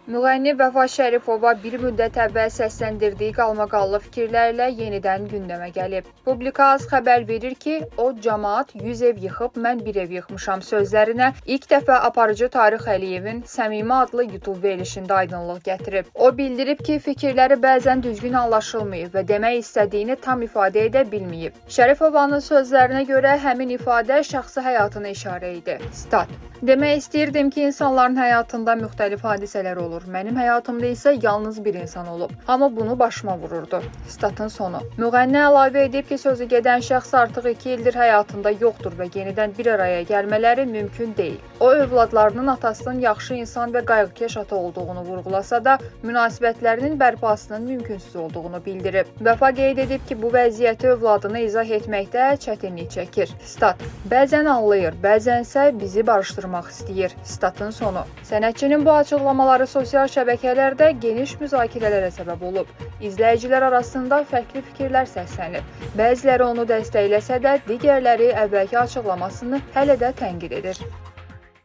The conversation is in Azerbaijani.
Müğənni Vəfa Şərifova bir müddət əvvəl səsləndirdiyi qalmaqallı fikirlərlə yenidən gündəmə gəlib. Publika.az xəbər verir ki, o cəmaət 100 ev yıxıb, mən bir ev yıxmışam sözlərinə ilk dəfə aparıcı Tarix Əliyevin Səmimi adlı YouTube verilişində aydınlıq gətirib. O bildirib ki, fikirləri bəzən düzgün anlaşılmayıb və demək istədiyini tam ifadə edə bilməyib. Şərifovanın sözlərinə görə həmin ifadə şəxsi həyatına işarə idi. Stat: Demək istəyirdim ki, insanların həyatında müxtəlif hadisələr olur. Mənim həyatımda isə yalnız bir insan olub. Amma bunu başıma vururdu. Statın sonu. Müğənni əlavə edib ki, sözü gedən şəxs artıq 2 ildir həyatında yoxdur və yenidən bir araya gəlmələri mümkün deyil. O, övladlarının atasının yaxşı insan və qayğıkeş ata olduğunu vurğulasa da, münasibətlərinin bərpasının mümkünsüz olduğunu bildirib. Vəfa qeyd edib ki, bu vəziyyəti övladına izah etməkdə çətinlik çəkir. Stat: Bəzən anlayır, bəzənsə bizi barışdırmaq istəyir. Statın sonu. Sənətçinin bu açıqlamaları sosial şəbəkələrdə geniş müzakirələrə səbəb olub. İzləyicilər arasında fərqli fikirlər səslənib. Bəziləri onu dəstəkləsə də, digərləri əvvəlki açıqlamasını hələ də tənqid edir.